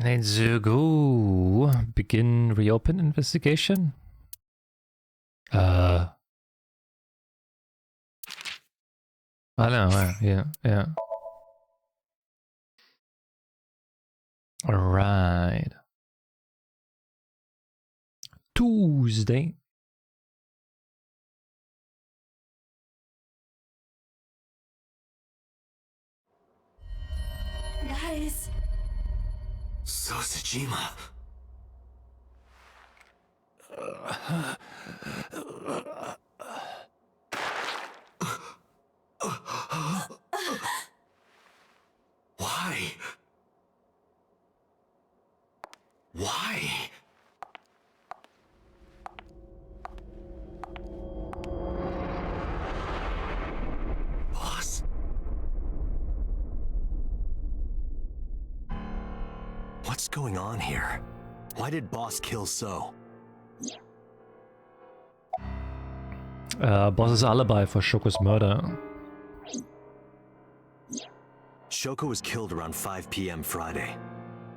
Nezugu. Begin reopen investigation. I don't know. Yeah. All right. Tuesday. Guys. Sosajima. Why? Why? Boss? What's going on here? Why did Boss kill So? Boss's alibi for Shoko's murder. Shoko was killed around 5 p.m. Friday.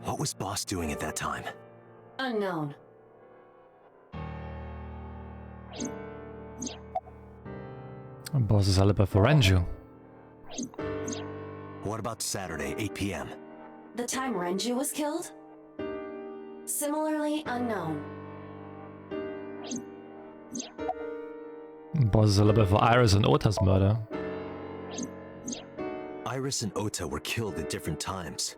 What was Boss doing at that time? Unknown. Boss's alibi for Renju. What about Saturday, 8 p.m.? The time Renju was killed? Similarly unknown. Boss's alibi for Iris and Ota's murder. Iris and Ota were killed at different times.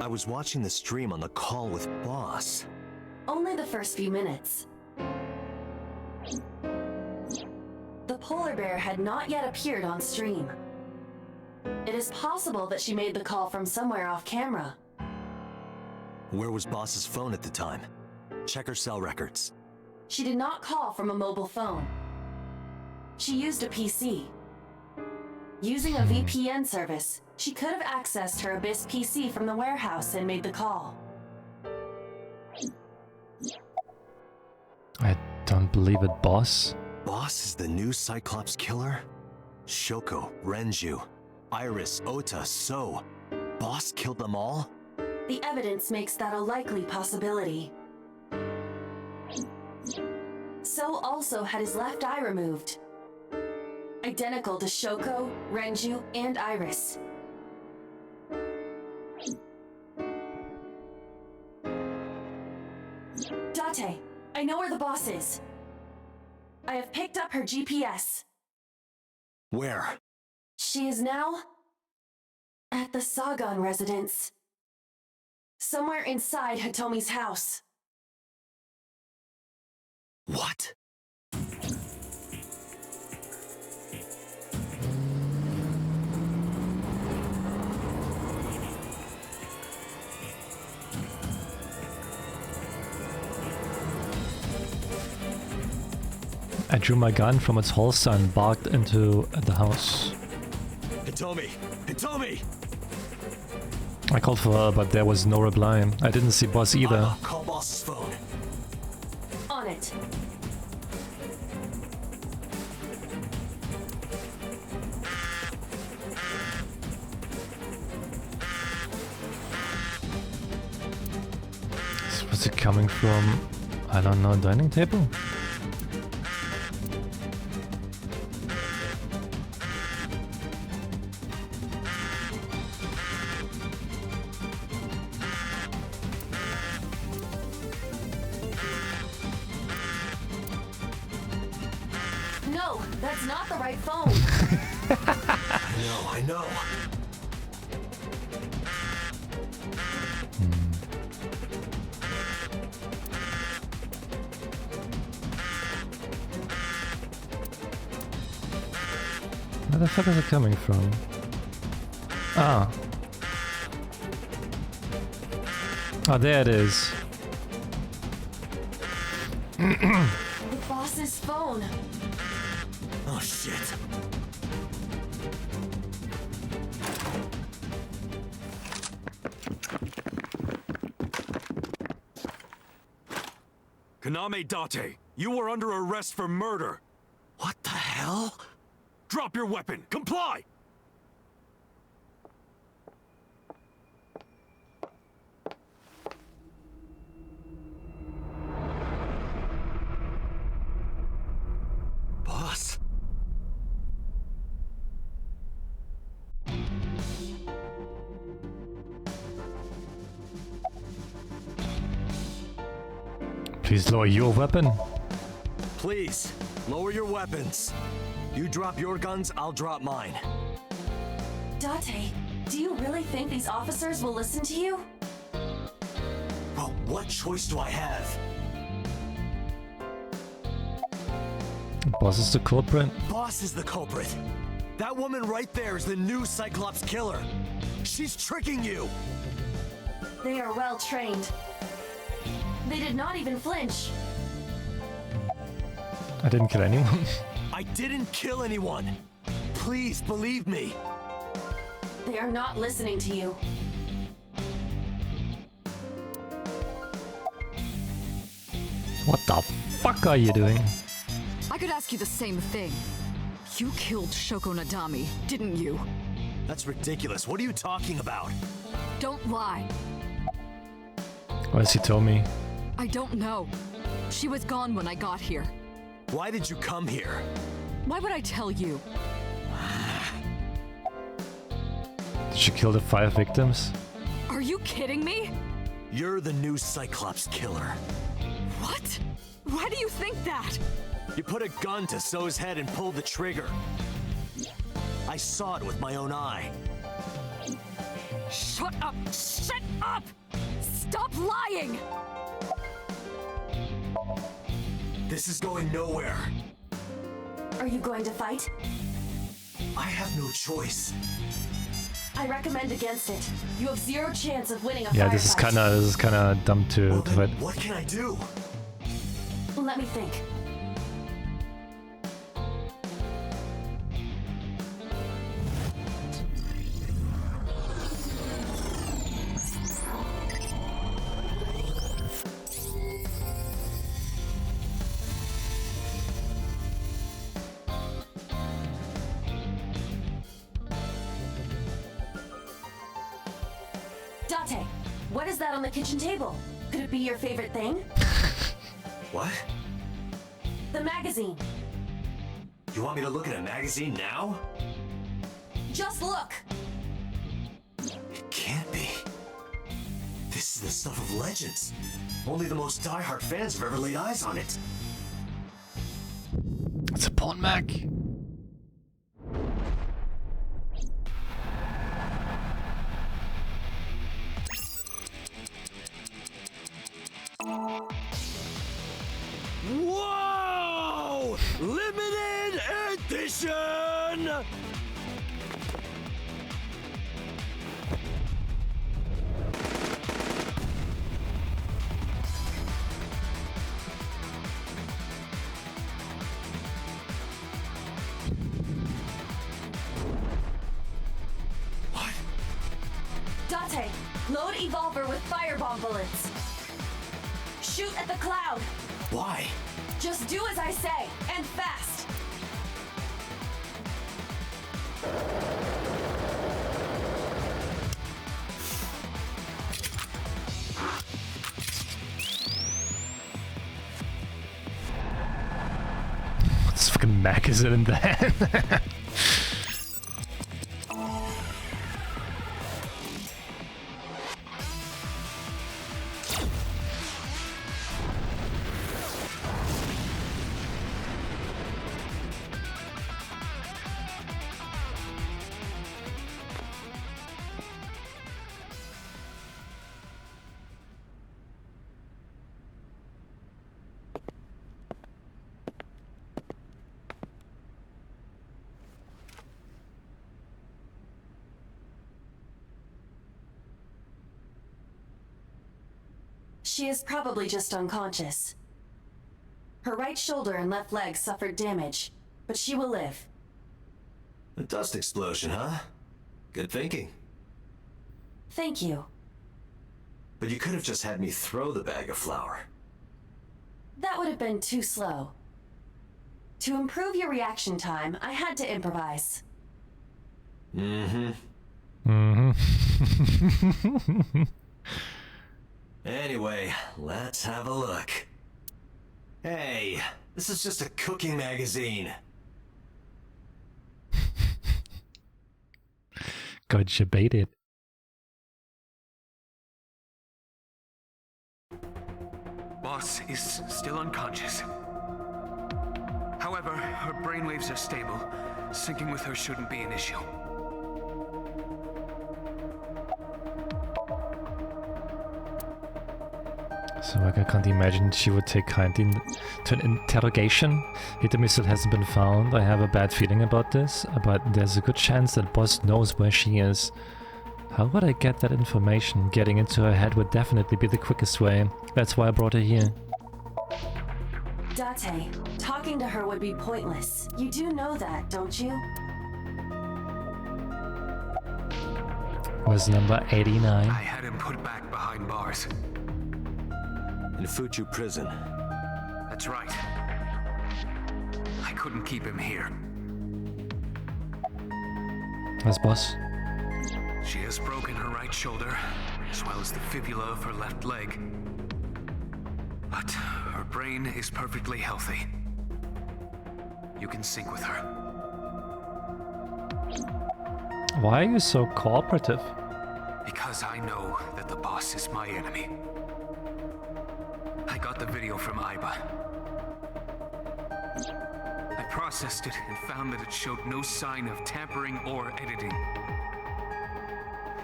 I was watching the stream on the call with Boss. Only the first few minutes. The polar bear had not yet appeared on stream. It is possible that she made the call from somewhere off camera. Where was Boss's phone at the time? Check her cell records. She did not call from a mobile phone. She used a PC. Using a VPN service, she could have accessed her Abyss PC from the warehouse and made the call. I don't believe it, boss. Boss is the new Cyclops killer? Shoko, Renju, Iris, Ota, So. Boss killed them all? The evidence makes that a likely possibility. So also had his left eye removed. Identical to Shoko, Renju, and Iris. Date, I know where the boss is. I have picked up her GPS. Where? She is now at the Sagan residence. Somewhere inside Hitomi's house. What? I drew my gun from its holster and barked into the house. Hitomi! Hitomi! I called for her, but there was no reply. I didn't see Boss either. Call Boss's phone. On it. So was it coming from, I don't know, dining table? No, that's not the right phone. I know. Where the fuck is it coming from? Ah. Oh, there it is. The boss's phone. Oh shit. Kaname Date, you are under arrest for murder. What the hell? Drop your weapon. Comply! Please lower your weapon. Please, lower your weapons. You drop your guns, I'll drop mine. Date, do you really think these officers will listen to you? Well, what choice do I have? Boss is the culprit. Boss is the culprit. That woman right there is the new Cyclops killer. She's tricking you. They are well trained. They did not even flinch. I didn't kill anyone. I didn't kill anyone. Please believe me. They are not listening to you. What the fuck are you doing? I could ask you the same thing. You killed Shoko Nadami, didn't you? That's ridiculous. What are you talking about? Don't lie. Why has he told me? I don't know. She was gone when I got here. Why did you come here? Why would I tell you? Did she kill the 5 victims? Are you kidding me? You're the new Cyclops killer. What? Why do you think that? You put a gun to So's head and pulled the trigger. I saw it with my own eye. Shut up! Shut up! Stop lying! This is going nowhere. Are you going to fight? I have no choice. I recommend against it. You have 0 chance of winning a Yeah, firefight. this is kinda dumb to Well, fight. then what can I do? Let me think. Date, what is that on the kitchen table? Could it be your favorite thing? What? The magazine. You want me to look at a magazine now? Just look. It can't be. This is the stuff of legends. Only the most diehard fans have ever laid eyes on it. It's a porn mag. Whoa! Limited edition! What? Date, load Evolver with firebomb bullets. Shoot at the cloud. Why? Just do as I say, and fast. What's fucking mag is it in there? She is probably just unconscious. Her right shoulder and left leg suffered damage, but she will live. A dust explosion, huh? Good thinking. Thank you. But you could have just had me throw the bag of flour. That would have been too slow. To improve your reaction time, I had to improvise. Anyway, let's have a look. Hey, this is just a cooking magazine. Gotcha baited. boss is still unconscious. However, her brainwaves are stable. Syncing with her shouldn't be an issue. So I can't imagine she would take kindly to an interrogation. Hitomi still hasn't been found. I have a bad feeling about this, but there's a good chance that boss knows where she is. How would I get that information? Getting into her head would definitely be the quickest way. That's why I brought her here. Date, talking to her would be pointless. You do know that, don't you? Was number 89. I had him put back behind bars. In Fuchu prison. That's right. I couldn't keep him here. Where's boss? She has broken her right shoulder, as well as the fibula of her left leg. But her brain is perfectly healthy. You can sync with her. Why are you so cooperative? Because I know that the boss is my enemy. I got the video from Aiba. I processed it and found that it showed no sign of tampering or editing.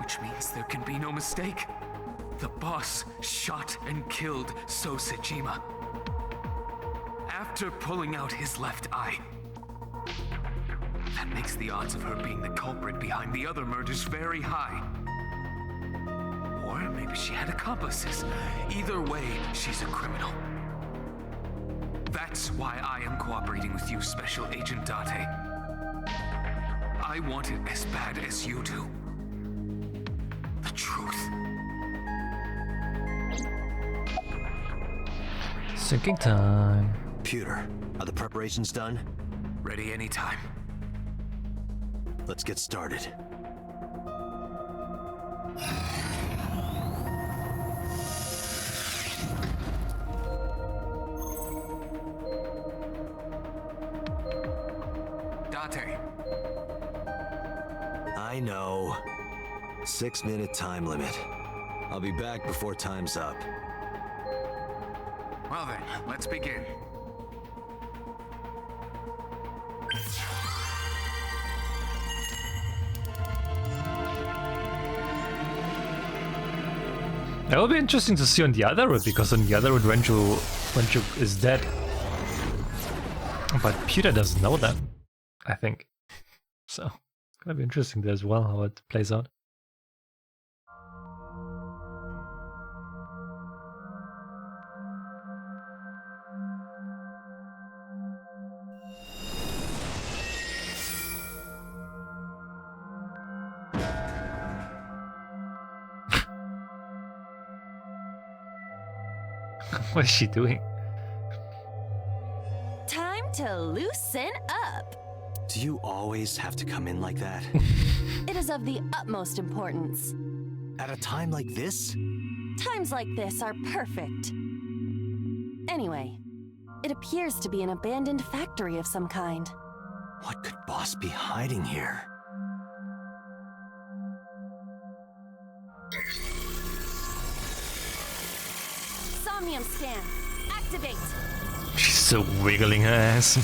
Which means there can be no mistake. The boss shot and killed So Sejima after pulling out his left eye. That makes the odds of her being the culprit behind the other murders very high. Or maybe she had accomplices. Either way, she's a criminal. That's why I am cooperating with you, Special Agent Date. I want it as bad as you do. The truth. Syncing time. Computer, are the preparations done? Ready anytime. Let's get started. Date. I know. 6-minute time limit. I'll be back before time's up. Well then, let's begin. That will be interesting to see on the other route, because on the other route Renju is dead. But Pewter doesn't know that, I think. So, it's gonna be interesting there as well, how it plays out. What is she doing? Time to loosen up. Do you always have to come in like that? It is of the utmost importance. At a time like this? Times like this are perfect. Anyway, it appears to be an abandoned factory of some kind. What could Boss be hiding here? Somnium scan. Activate. She's so wiggling her ass.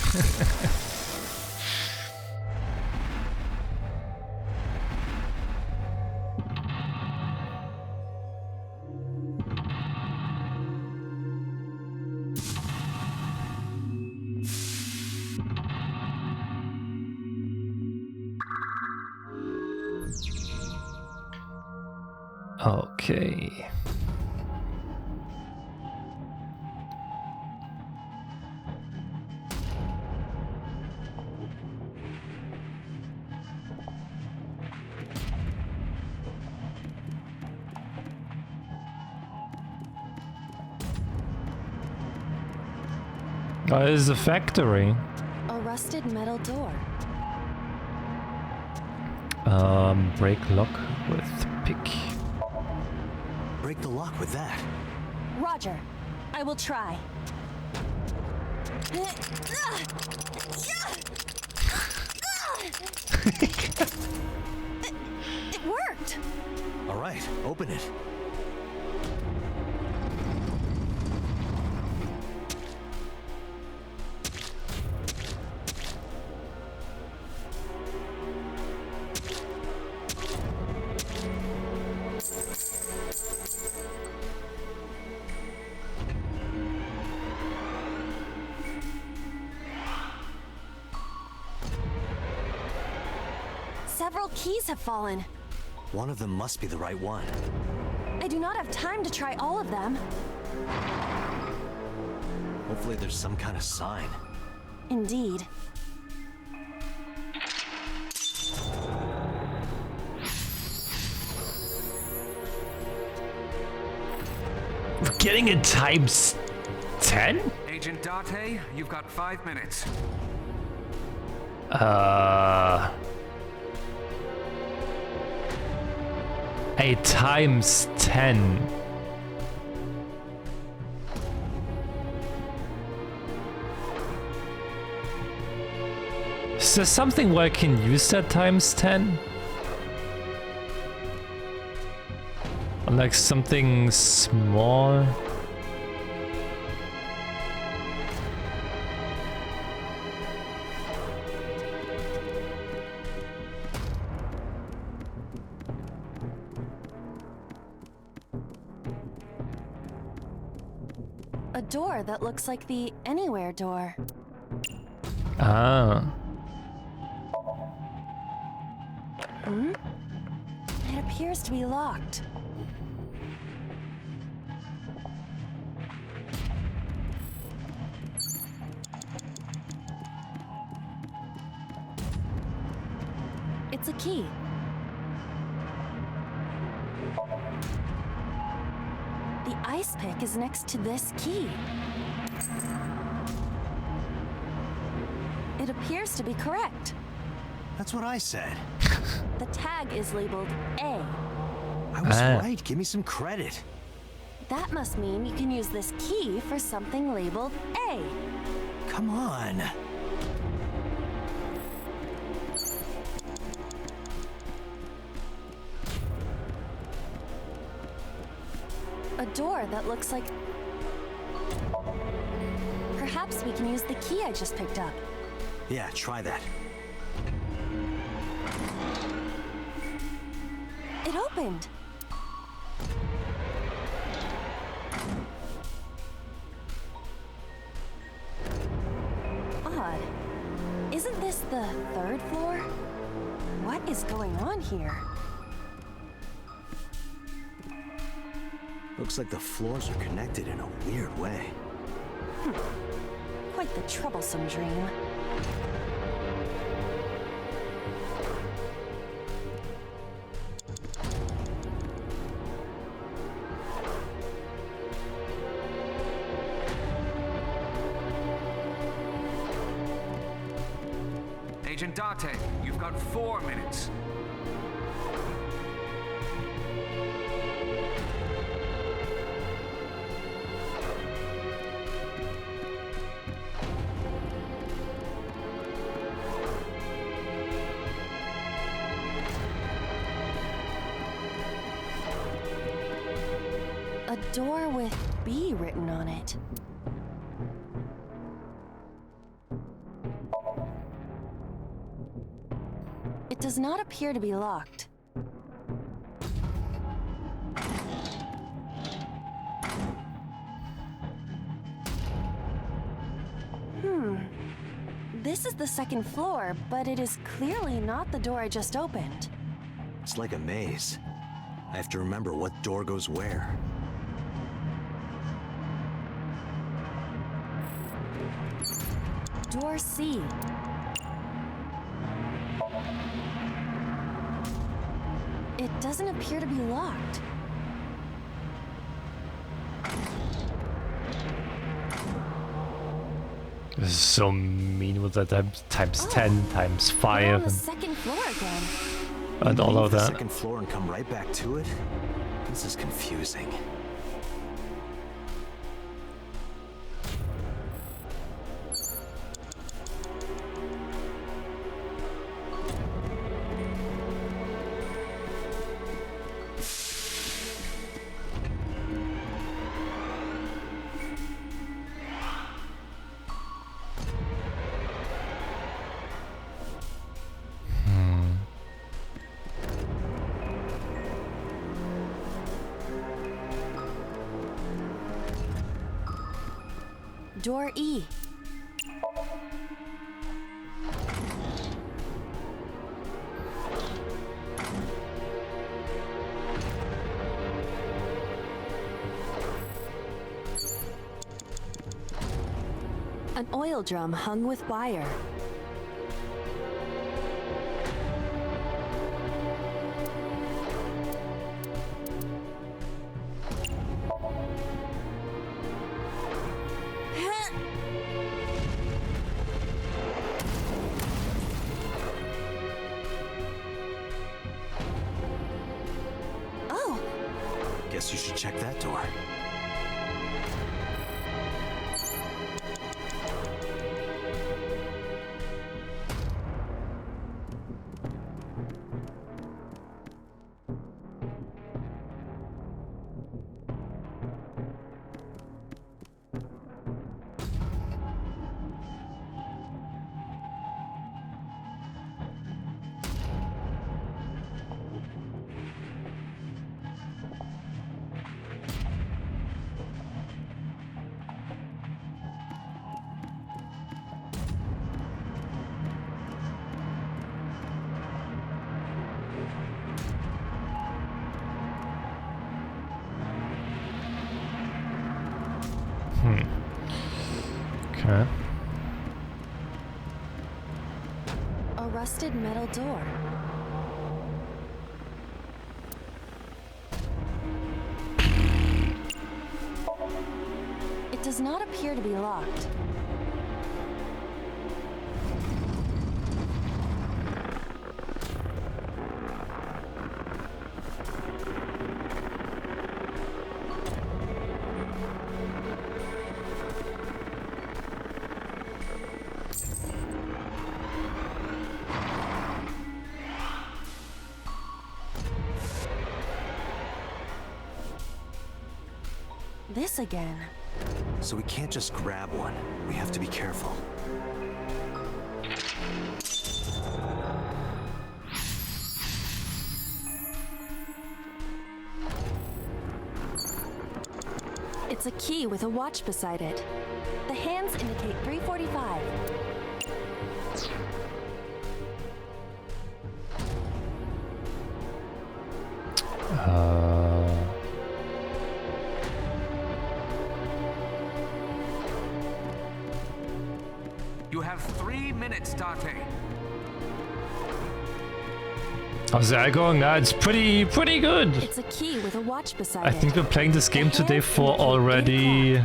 Okay. Oh, it's a factory. A rusted metal door. Break lock with pick. Break the lock with that. Roger. I will try. It worked. All right, open it. Several keys have fallen. One of them must be the right one. I do not have time to try all of them. Hopefully there's some kind of sign. Indeed. We're getting it times 10? Agent Date, you've got 5 minutes. A times 10. Is there something where I can use that times 10? Or like something small? A door that looks like the Anywhere door. Ah. It appears to be locked. It's a key. The ice pick is next to this key. It appears to be correct. That's what I said. The tag is labeled A. I was right. Give me some credit. That must mean you can use this key for something labeled A. Come on. A door that looks like... Perhaps we can use the key I just picked up. Yeah, try that. It opened. Odd. Isn't this the 3rd floor? What is going on here? Looks like the floors are connected in a weird way. Quite the troublesome dream. Agent Date, you've got 4 minutes. A door with B written on it. It does not appear to be locked. This is the 2nd floor, but it is clearly not the door I just opened. It's like a maze. I have to remember what door goes where. Door C. It doesn't appear to be locked. This is so mean with that times 10, times We're 5, on the 2nd floor again. and all of Leave that. the 2nd floor and come right back to it? This is confusing. Door E. An oil drum hung with wire. Oh, Guess you should check that door. Okay. a rusted metal door. It does not appear to be locked. This again. So we can't just grab one. We have to be careful. It's a key with a watch beside it. The hands indicate 3:45. You have 3 minutes, Date. How's that going? It's pretty good. It's a key with a watch beside I it. think we're playing this game The today hands for indicate already 8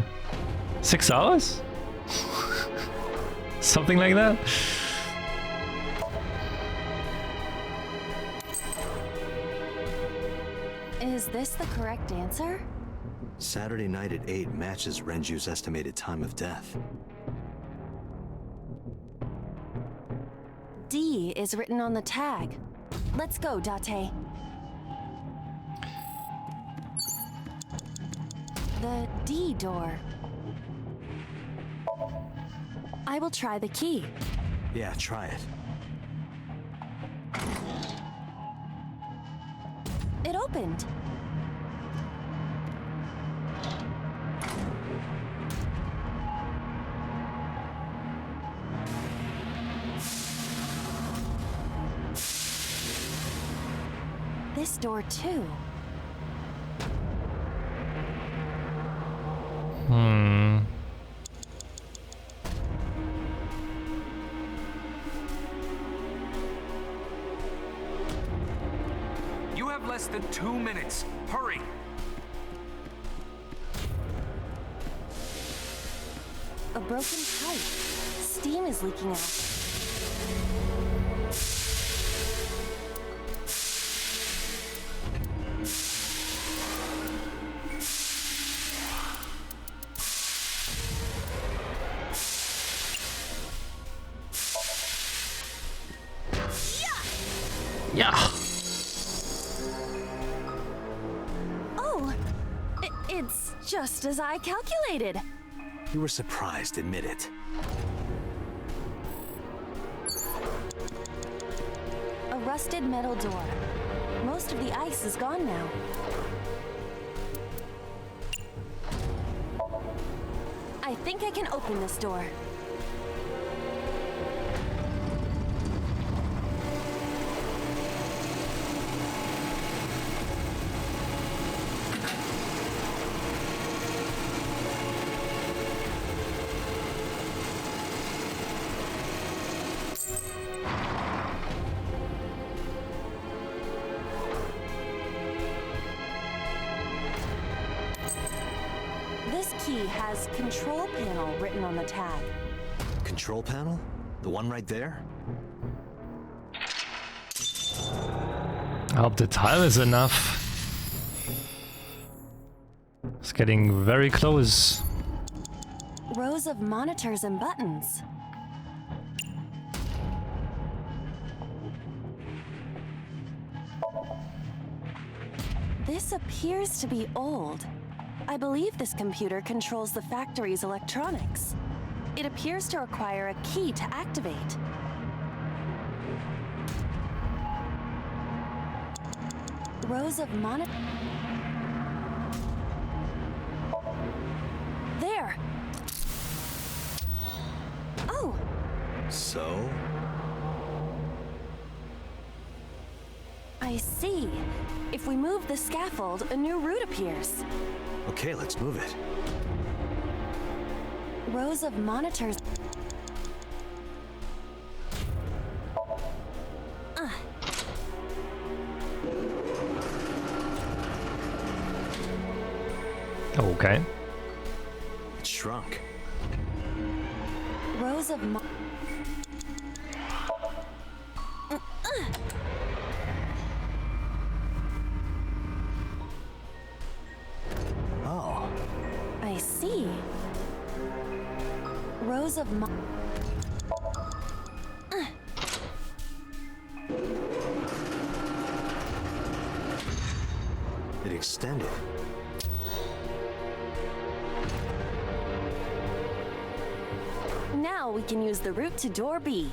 6 hours? Something like that? Is this the correct answer? Saturday night at 8 matches Renju's estimated time of death. D is written on the tag. Let's go, Date. The D door. I will try the key. Yeah, try it. It opened. This door too. You have less than 2 minutes. Hurry! A broken pipe. Steam is leaking out. Yeah. Oh, it's just as I calculated. You were surprised, admit it. A rusted metal door. Most of the ice is gone now. I think I can open this door. This key has control panel written on the tag. Control panel? The one right there? I hope the time is enough. It's getting very close. Rows of monitors and buttons. This appears to be old. I believe this computer controls the factory's electronics. It appears to require a key to activate. Rows of monitors. There! Oh! So? I see. If we move the scaffold, a new route appears. Okay, let's move it. Rows of monitors. Okay. It shrunk. Rows of Oh. I see. Rows of It extended. Now we can use the route to door B.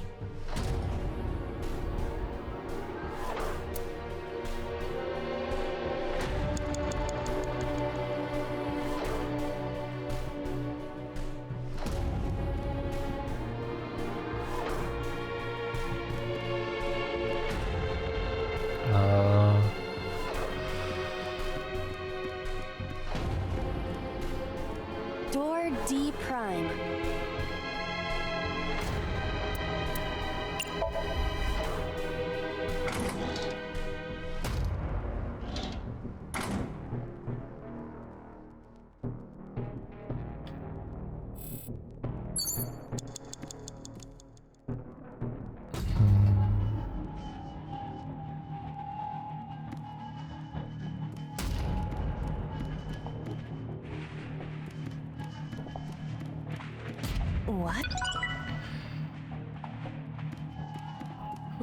Door D prime. What?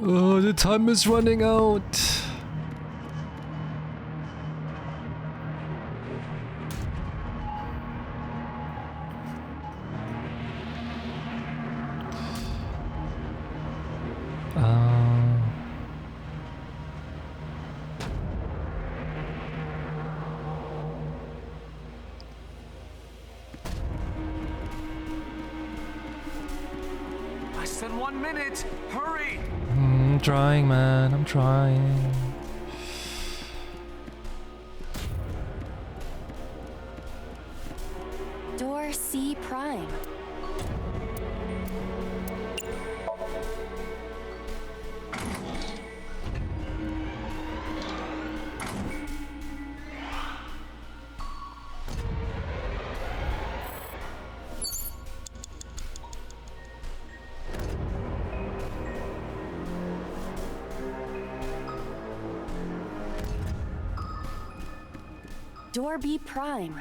Oh, the time is running out. I said 1 minute! Hurry! I'm trying, man. I'm trying. Door C prime. Door B prime.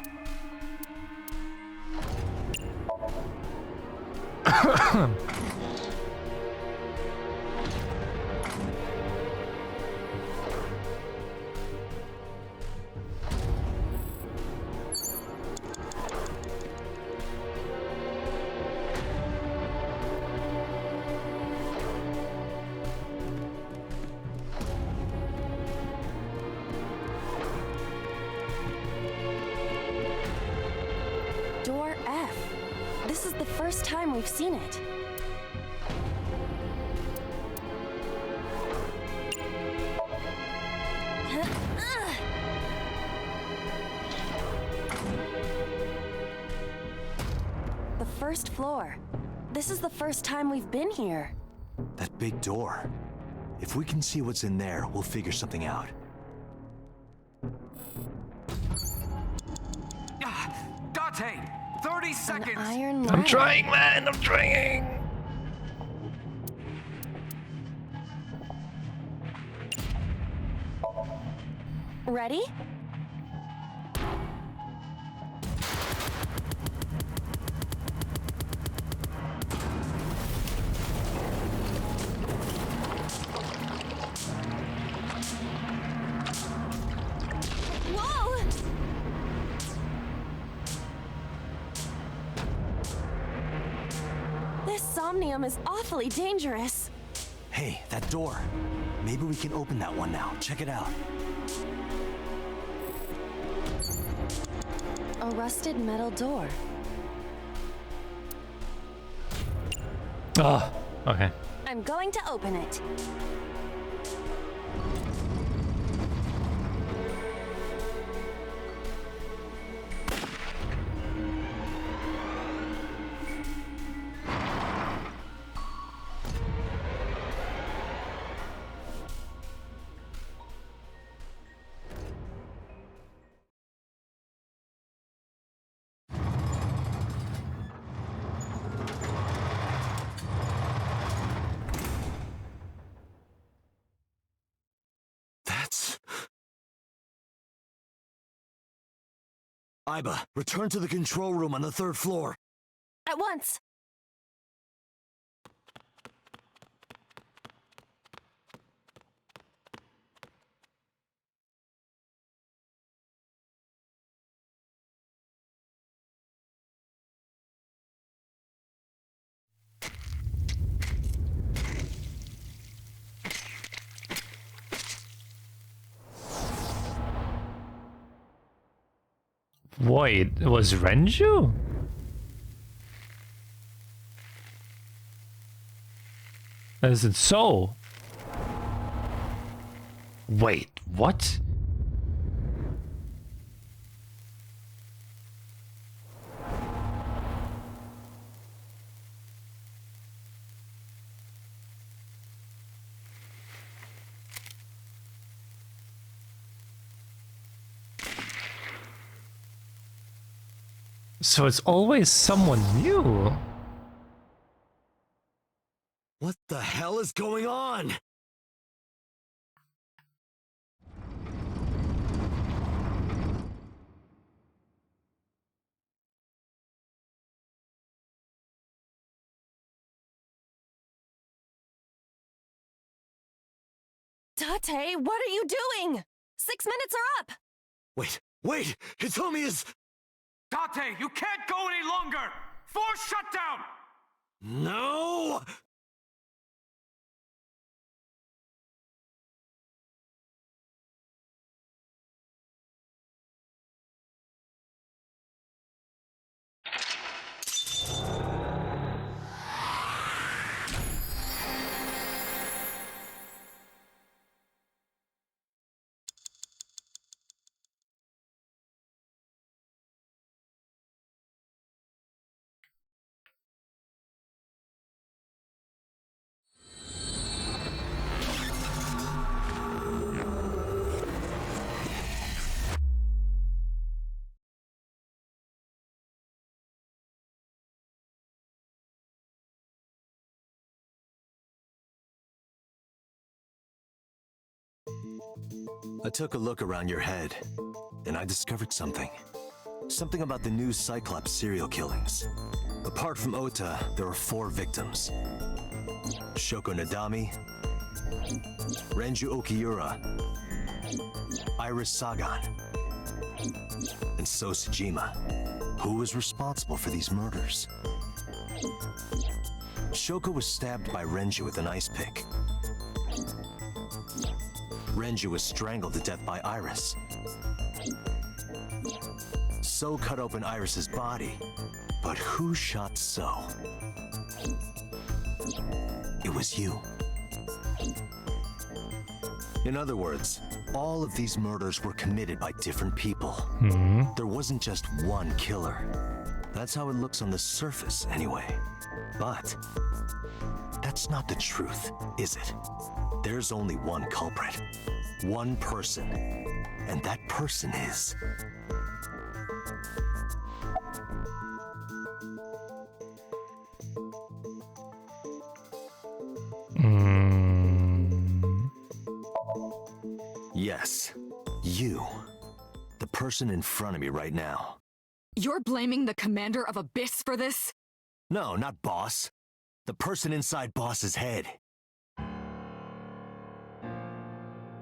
Door F. This is the first time we've seen it. The first floor. This is the first time we've been here. That big door. If we can see what's in there, we'll figure something out. Date! 30 seconds. Iron I'm ladder. trying, man. I'm trying. Ready? Whoa! This Somnium is awfully dangerous. Hey, that door. Maybe we can open that one now. Check it out. A rusted metal door. Oh, okay. I'm going to open it. That's... Iba, return to the control room on the 3rd floor. At once. Wait, it was Renju? Is it so? Wait, what? So it's always someone new. What the hell is going on? Tate, what are you doing? 6 minutes are up. Wait! Hitomi is... Tate, you can't go any longer! Force shutdown! No! I took a look around your head, and I discovered something. Something about the new Cyclops serial killings. Apart from Ota, there are 4 victims. Shoko Nadami, Renju Okiura, Iris Sagan, and So Sejima. Who was responsible for these murders? Shoko was stabbed by Renju with an ice pick. Renju was strangled to death by Iris. So cut open Iris's body, but who shot So? It was you. In other words, all of these murders were committed by different people. There wasn't just one killer. That's how it looks on the surface, anyway. But that's not the truth, is it? There's only one culprit. One person. And that person is... Yes, you. The person in front of me right now. You're blaming the commander of Abyss for this? No, not boss. The person inside boss's head.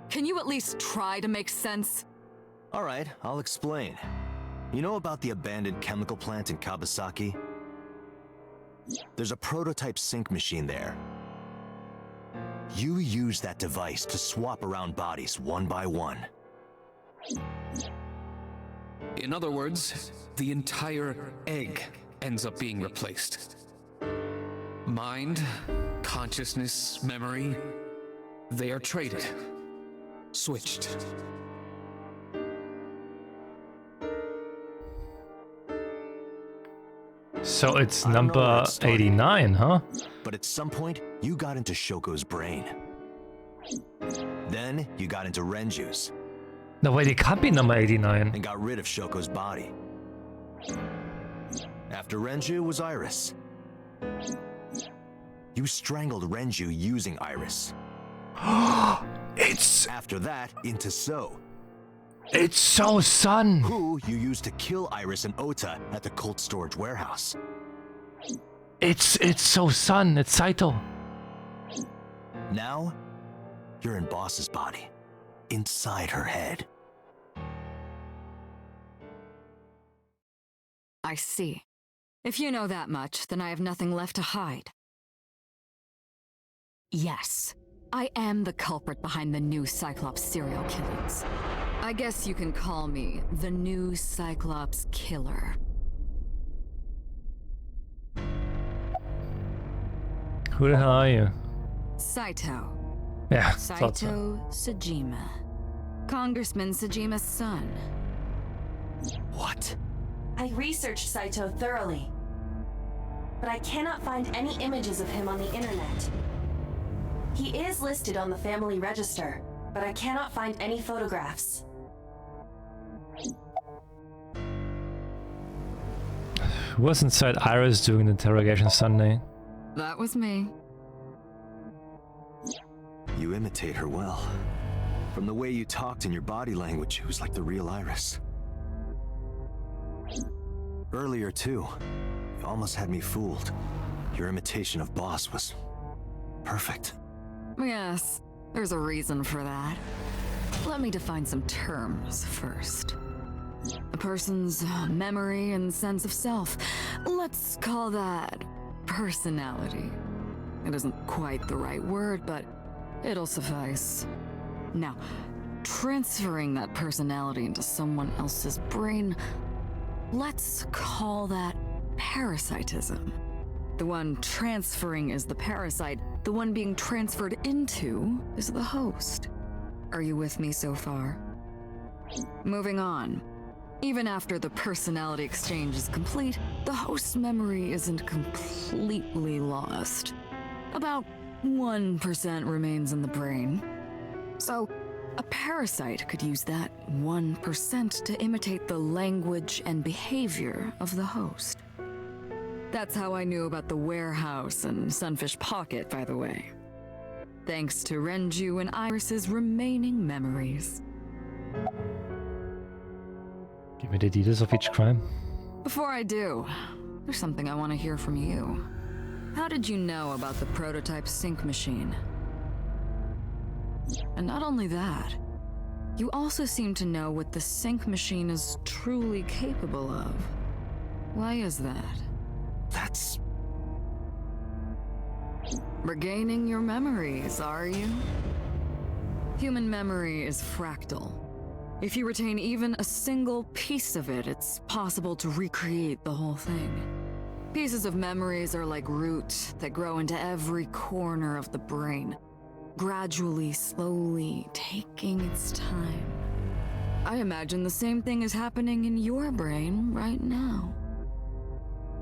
Can you at least try to make sense? All right, I'll explain. You know about the abandoned chemical plant in Kawasaki? There's a prototype sync machine there. You use that device to swap around bodies one by one. In other words, the entire egg ends up being replaced. Mind, consciousness, memory, they are traded. Switched. So it's I don't know where number it started. 89, huh? But at some point, you got into Shoko's brain. Then, you got into Renju's No, wait, it can't be number 89. and got rid of Shoko's body. After Renju was Iris. You strangled Renju using Iris. It's After that, into So, so Sun. who you used to kill Iris and Ota at the cold storage warehouse. It's so Sun. It's Saito. Now, you're in Boss's body, inside her head. I see. If you know that much, then I have nothing left to hide. Yes, I am the culprit behind the new Cyclops serial killings. I guess you can call me the new Cyclops killer. Who the hell are you? Saito. Yeah, thought so. Saito Sajima. Congressman Sajima's son. What? I researched Saito thoroughly, but I cannot find any images of him on the internet. He is listed on the family register, but I cannot find any photographs. Who was inside Iris doing the interrogation Sunday? That was me. You imitate her well. From the way you talked and your body language, it was like the real Iris. Earlier, too, you almost had me fooled. Your imitation of Boss was perfect. Yes, there's a reason for that. Let me define some terms first. A person's memory and sense of self. Let's call that personality. It isn't quite the right word, but it'll suffice. Now, transferring that personality into someone else's brain, let's call that parasitism. The one transferring is the parasite. The one being transferred into is the host. Are you with me so far? Moving on. Even after the personality exchange is complete, the host's memory isn't completely lost. About 1% remains in the brain. So, a parasite could use that 1% to imitate the language and behavior of the host. That's how I knew about the warehouse and Sunfish Pocket, by the way. Thanks to Renju and Iris's remaining memories. Give me the details of each crime. Before I do, there's something I want to hear from you. How did you know about the prototype sync machine? And not only that, you also seem to know what the sync machine is truly capable of. Why is that? That's... Regaining your memories, are you? Human memory is fractal. If you retain even a single piece of it, it's possible to recreate the whole thing. Pieces of memories are like roots that grow into every corner of the brain, gradually, slowly, taking its time. I imagine the same thing is happening in your brain right now.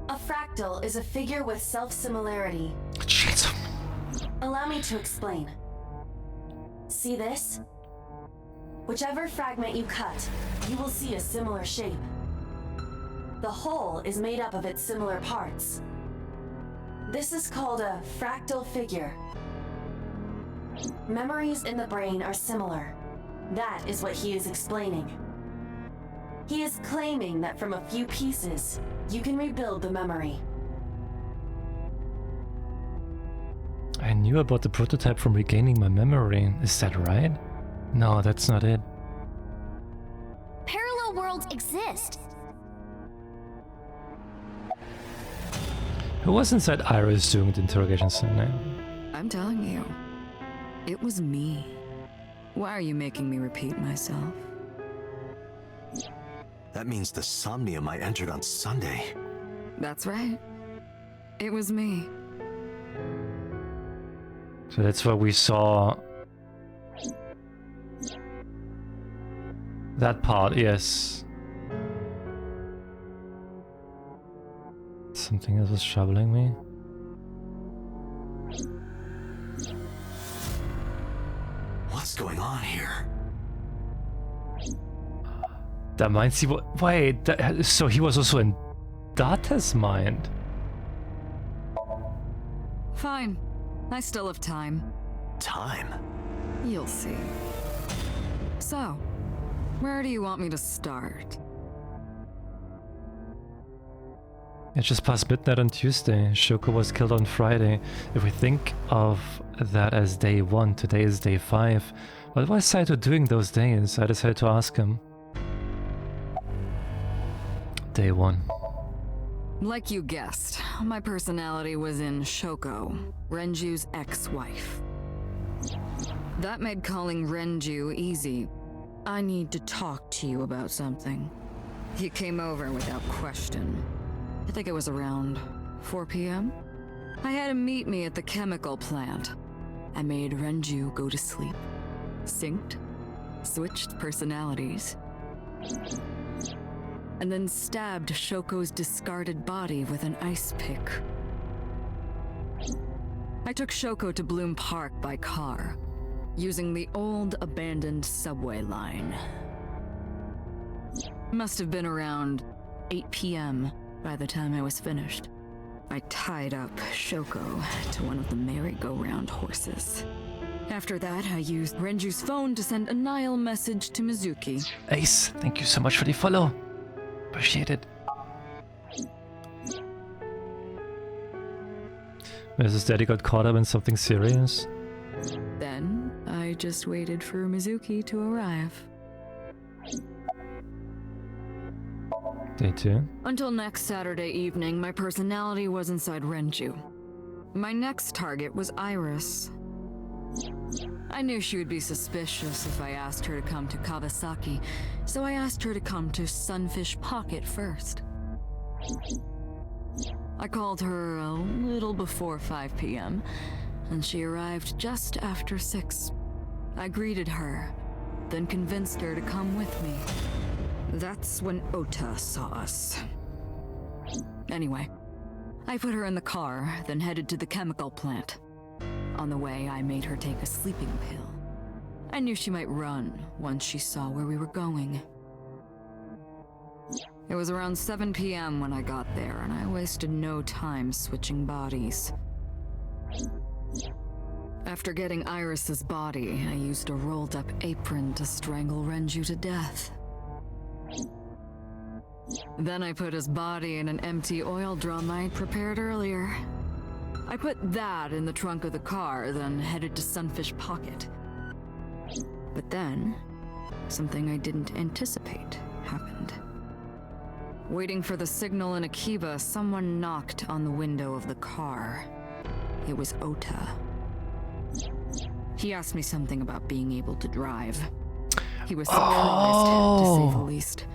A fractal is a figure with self-similarity. Jeez. Allow me to explain. See this? Whichever fragment you cut, you will see a similar shape. The whole is made up of its similar parts. This is called a fractal figure. Memories in the brain are similar. That is what he is explaining. He is claiming that from a few pieces, you can rebuild the memory. I knew about the prototype from regaining my memory. Is that right? No, that's not it. Parallel worlds exist. Who was inside Iris doing the interrogation center? I'm telling you, it was me. Why are you making me repeat myself? That means the Somnium I entered on Sunday. That's right. It was me. So that's why we saw that part, yes. Something else was troubling me. What's going on here? That mind, see what? Wait, so he was also in Data's mind. Fine. I still have time. Time? You'll see. So, where do you want me to start? It's just past midnight on Tuesday. Shoko was killed on Friday. If we think of that as day 1, today is day 5. What was Saito doing those days? I decided to ask him. Day 1. Like you guessed, my personality was in Shoko, Renju's ex-wife. That made calling Renju easy. I need to talk to you about something. He came over without question. I think it was around 4 p.m. I had him meet me at the chemical plant. I made Renju go to sleep. Synced, switched personalities, and then stabbed Shoko's discarded body with an ice pick. I took Shoko to Bloom Park by car, using the old abandoned subway line. Must have been around 8 p.m. by the time I was finished. I tied up Shoko to one of the merry-go-round horses. After that, I used Renju's phone to send a Nile message to Mizuki. Ace, thank you so much for the follow. Appreciate it. Mrs. Daddy got caught up in something serious. Then, I just waited for Mizuki to arrive. Day 2. Until next Saturday evening, my personality was inside Renju. My next target was Iris. I knew she would be suspicious if I asked her to come to Kawasaki, so I asked her to come to Sunfish Pocket first. I called her a little before 5 p.m., and she arrived just after 6. I greeted her, then convinced her to come with me. That's when Ota saw us. Anyway, I put her in the car, then headed to the chemical plant. On the way, I made her take a sleeping pill. I knew she might run once she saw where we were going. It was around 7 p.m. when I got there, and I wasted no time switching bodies. After getting Iris's body, I used a rolled-up apron to strangle Renju to death. Then I put his body in an empty oil drum I'd prepared earlier. I put that in the trunk of the car, then headed to Sunfish Pocket. But then, something I didn't anticipate happened. Waiting for the signal in Akiba, someone knocked on the window of the car. It was Ota. He asked me something about being able to drive. He was surprised, to say the least.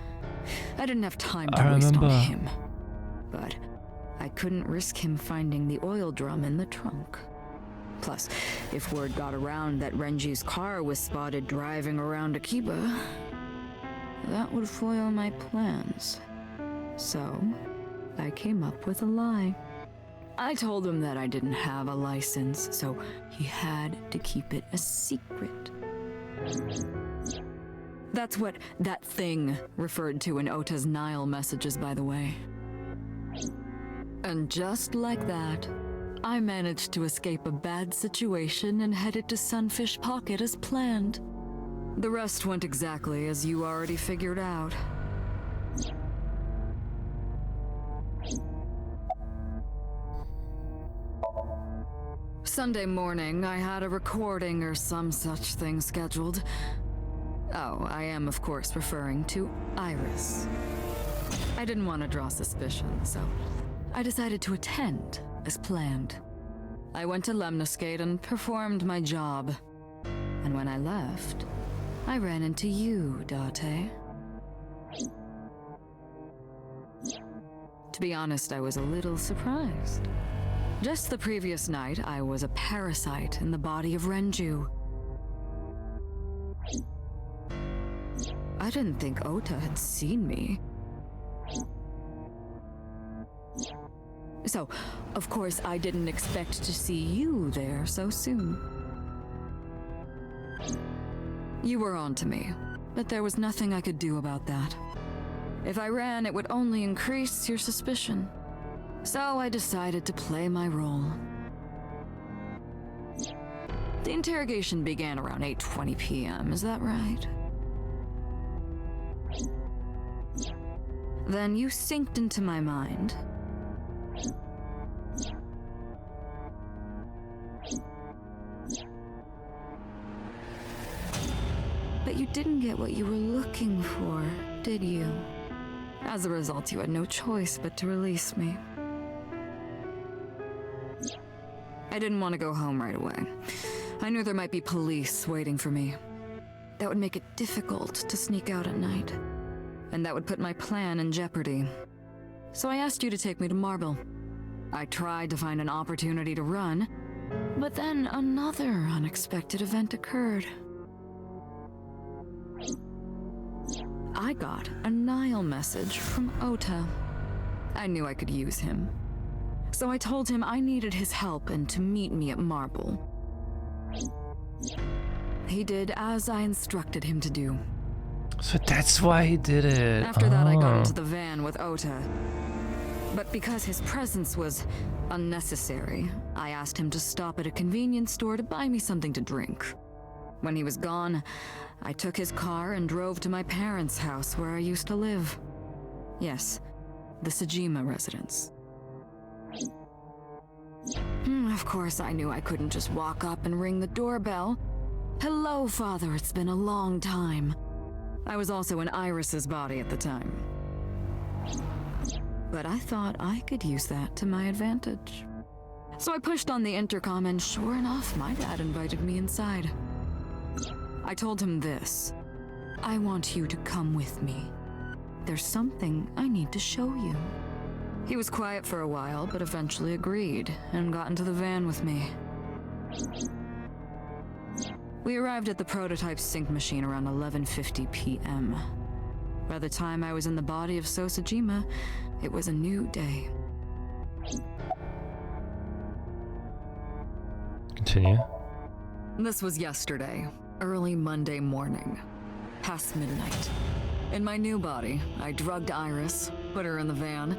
I didn't have time to waste on him. But I couldn't risk him finding the oil drum in the trunk. Plus, if word got around that Renji's car was spotted driving around Akiba, that would foil my plans. So, I came up with a lie. I told him that I didn't have a license, so he had to keep it a secret. That's what that thing referred to in Ota's Nile messages, by the way. And just like that, I managed to escape a bad situation and headed to Sunfish Pocket as planned. The rest went exactly as you already figured out. Sunday morning, I had a recording or some such thing scheduled. Oh, I am, of course, referring to Iris. I didn't want to draw suspicion, so I decided to attend as planned. I went to Lemniscate and performed my job. And when I left, I ran into you, Date. To be honest, I was a little surprised. Just the previous night, I was a parasite in the body of Renju. I didn't think Ota had seen me. So, of course, I didn't expect to see you there so soon. You were on to me, but there was nothing I could do about that. If I ran, it would only increase your suspicion. So I decided to play my role. The interrogation began around 8:20 p.m., is that right? Then you synced into my mind. But you didn't get what you were looking for, did you? As a result, you had no choice but to release me. I didn't want to go home right away. I knew there might be police waiting for me. That would make it difficult to sneak out at night. And that would put my plan in jeopardy. So I asked you to take me to Marble. I tried to find an opportunity to run, but then another unexpected event occurred. I got a Nile message from Ota. I knew I could use him. So I told him I needed his help and to meet me at Marble. He did as I instructed him to do. So that's why he did it. After that, I got into the van with Ota. But because his presence was unnecessary, I asked him to stop at a convenience store to buy me something to drink. When he was gone, I took his car and drove to my parents' house where I used to live. Yes, the Sejima residence. Of course, I knew I couldn't just walk up and ring the doorbell. Hello, Father, it's been a long time. I was also in Iris's body at the time. But I thought I could use that to my advantage. So I pushed on the intercom and sure enough, my dad invited me inside. I told him this. I want you to come with me. There's something I need to show you. He was quiet for a while, but eventually agreed and got into the van with me. We arrived at the prototype sync machine around 11:50 p.m. By the time I was in the body of Sosajima, it was a new day. Continue. This was yesterday, early Monday morning, past midnight. In my new body, I drugged Iris, put her in the van,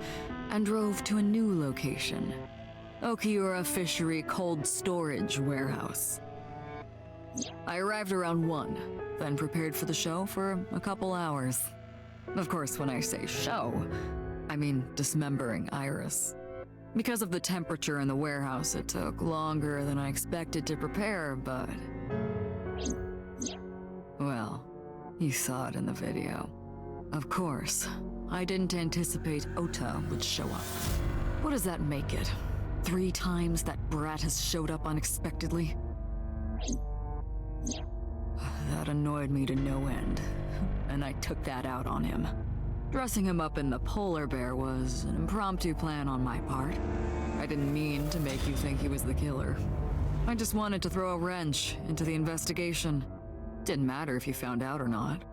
and drove to a new location, Okiura Fishery Cold Storage Warehouse. I arrived around 1, then prepared for the show for a couple hours. Of course, when I say show, I mean dismembering Iris. Because of the temperature in the warehouse, it took longer than I expected to prepare, but... well, you saw it in the video. Of course, I didn't anticipate Ota would show up. What does that make it? 3 times that brat has showed up unexpectedly? That annoyed me to no end, and I took that out on him. Dressing him up in the polar bear was an impromptu plan on my part. I didn't mean to make you think he was the killer. I just wanted to throw a wrench into the investigation. Didn't matter if you found out or not.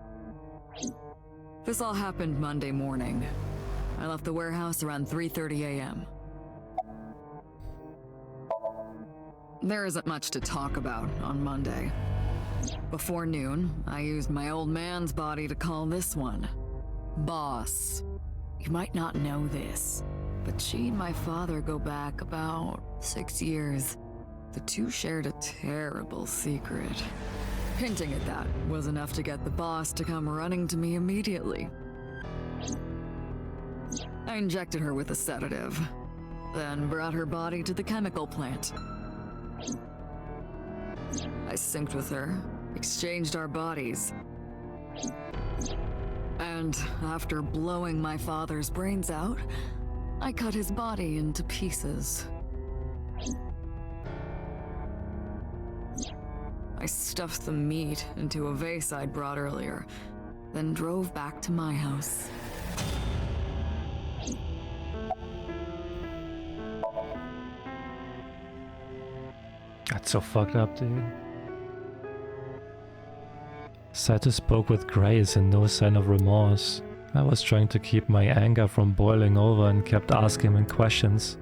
This all happened Monday morning. I left the warehouse around 3:30 a.m. There isn't much to talk about on Monday. Before noon, I used my old man's body to call this one Boss. You might not know this, but she and my father go back about 6 years. The two shared a terrible secret. Hinting at that was enough to get the boss to come running to me immediately. I injected her with a sedative, then brought her body to the chemical plant. I synced with her, exchanged our bodies. And after blowing my father's brains out, I cut his body into pieces. I stuffed the meat into a vase I'd brought earlier, then drove back to my house. That's so fucked up, dude. Sato spoke with grace and no sign of remorse. I was trying to keep my anger from boiling over and kept asking him questions.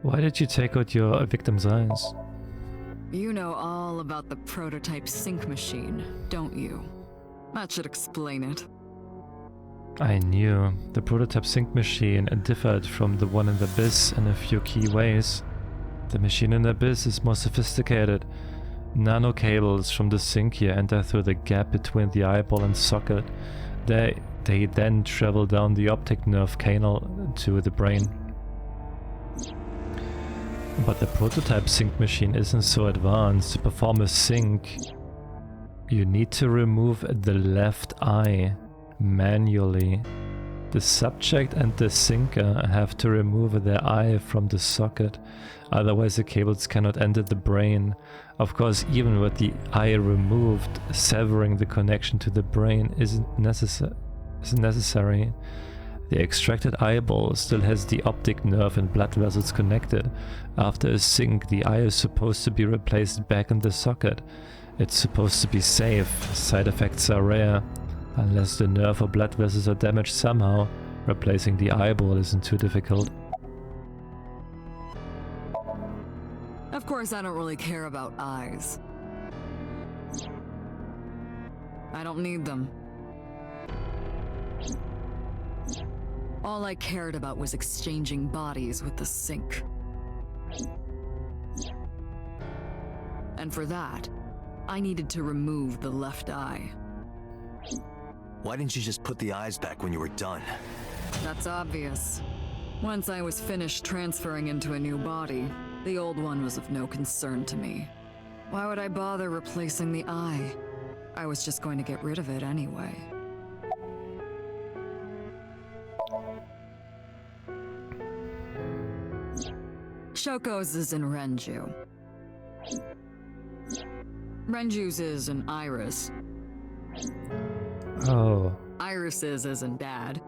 Why did you take out your victim's eyes? You know all about the prototype sync machine, don't you? That should explain it. I knew. The prototype sync machine differed from the one in the Abyss in a few key ways. The machine in the Abyss is more sophisticated. Nano cables from the sync here enter through the gap between the eyeball and socket. They then travel down the optic nerve canal to the brain. But the prototype sync machine isn't so advanced. To perform a sync, you need to remove the left eye manually. The subject and the syncer have to remove their eye from the socket, otherwise the cables cannot enter the brain. Of course, even with the eye removed, severing the connection to the brain isn't necessary. The extracted eyeball still has the optic nerve and blood vessels connected. After a sync, the eye is supposed to be replaced back in the socket. It's supposed to be safe. Side effects are rare. Unless the nerve or blood vessels are damaged somehow, replacing the eyeball isn't too difficult. Of course, I don't really care about eyes. I don't need them. All I cared about was exchanging bodies with the sync. And for that, I needed to remove the left eye. Why didn't you just put the eyes back when you were done? That's obvious. Once I was finished transferring into a new body, the old one was of no concern to me. Why would I bother replacing the eye? I was just going to get rid of it anyway. Shoko's is in Renju. Renju's is in Iris. Oh. Iris's is in Dad.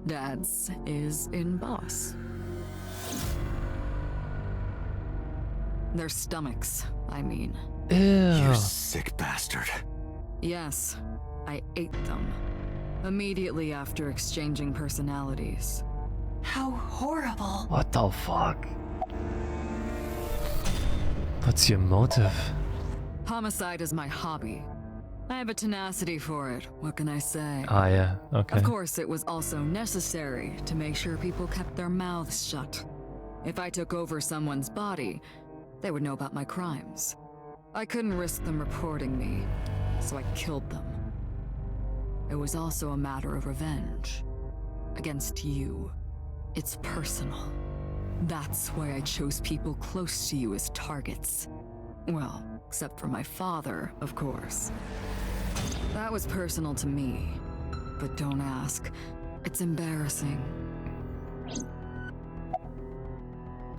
Dad's is in Boss. Their stomachs, I mean. Ew. You sick bastard. Yes, I ate them. Immediately after exchanging personalities. How horrible. What the fuck? What's your motive? Homicide is my hobby. I have a tenacity for it, what can I say? Ah, yeah, okay. Of course, it was also necessary to make sure people kept their mouths shut. If I took over someone's body, they would know about my crimes. I couldn't risk them reporting me, so I killed them. It was also a matter of revenge. Against you. It's personal. That's why I chose people close to you as targets. Well, except for my father, of course. That was personal to me. But don't ask. It's embarrassing.